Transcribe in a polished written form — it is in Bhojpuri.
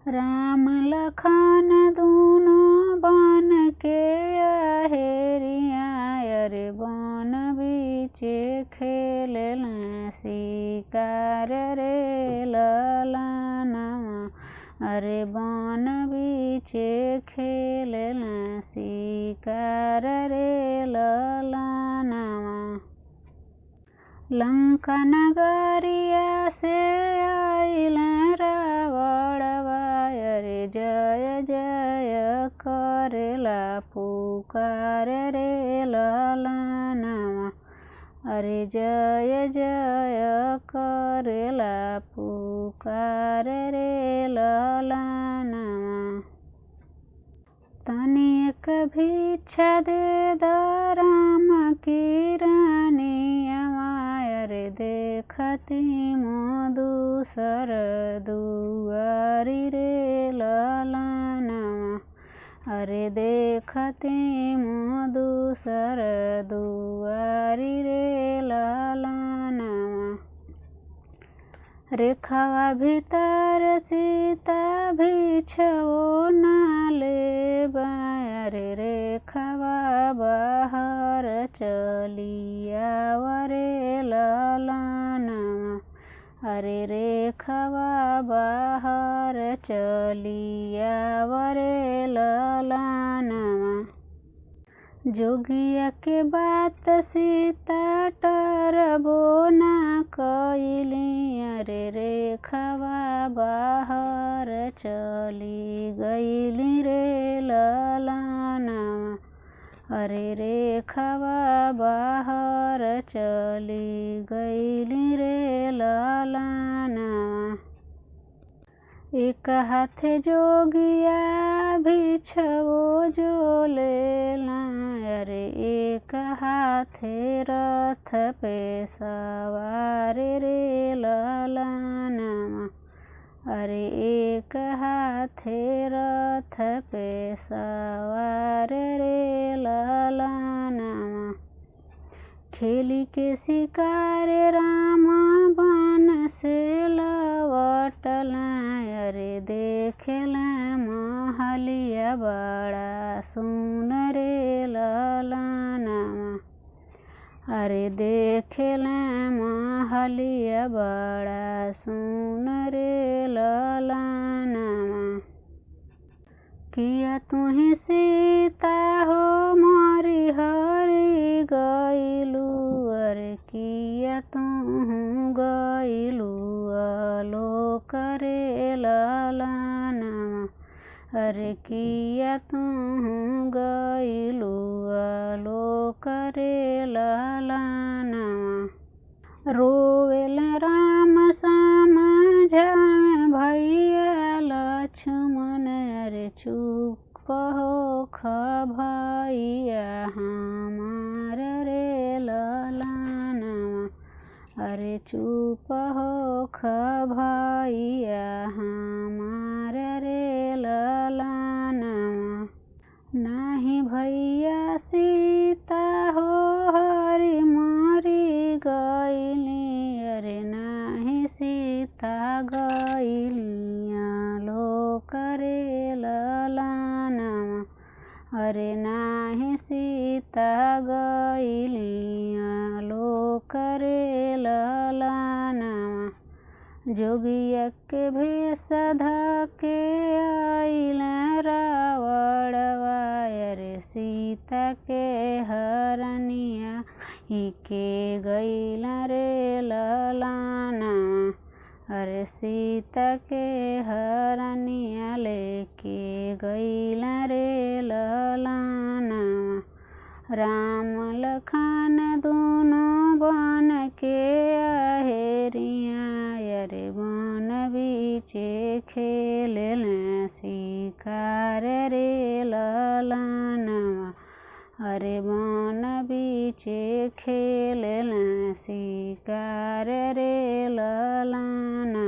राम लखन दूनो बन के अहेरिया अरे बन बीचे खेलना शिकार रे ललनवा अरे बन बीचे खेलना शिकार रे ललनवा। लंका नगरिया से आइल रावणवा अरे जय जय करेला पुकार रे ललनवा अरे जय जय करेला पुकार रे ललनवा। तनिक भिक्षा दे द राम की रानियवा अरे देखती दूसर दुआरी रे ललनवा अरे देखती दूसर दुआरी रे ललनवा। रेखावा भीतर सीता बिछवो नाले अरे रेखावा बाहर चलिया रे ललनवा अरे रेखावा बाहर चलिया रे ललनवा। जोगिया के बात सीता टरबो ना कइली अरे रेखावा बाहर चली गइली रे ललनवा अरे रेखावा बाहर चली गइली रे ललनवा। एक हाथे जोगिया बिछवो जो लेला अरे एक हाथे रथ पे सवार रे ललनवा अरे एक हाथे रथ पे सवार रे ललनवा। खेली के शिकार राम बन से लवटला अरे देखला महलिया बड़ा सुन रे ललनवा अरे देखला महलिया बड़ा सुन रे ललनवा। किया तुही सीता हो मारी हरि गइलू अरे किया तुहू गइलू आलोक रे ललनवा अरे किया तुहू गइलू आलोक रे ललनवा। रोवेल राम समझावे भैया लक्ष्मण अरे चुप होख भैया हमार रे ललनवा अरे चुप होख भैया हमार रे ललनवा। नाही भैया सीता हो हरि मरी गइली अरे नाही सीता गइली आलोक रे ललनवा अरे नाही सीता गइली आलोक रे ललनवा। जोगिया के भेष धके आइल रावणवा अरे सीता के हरनिया ही के गइल रे ललनवा अरे सीता के हरनिया लेके गइल रे ललनवा। राम लखन दूनो बन के अहेरिया अरे बन बीचे खेलना शिकार रे ललनवा अरे बन बीचे खेलना शिकार रे ललनवा।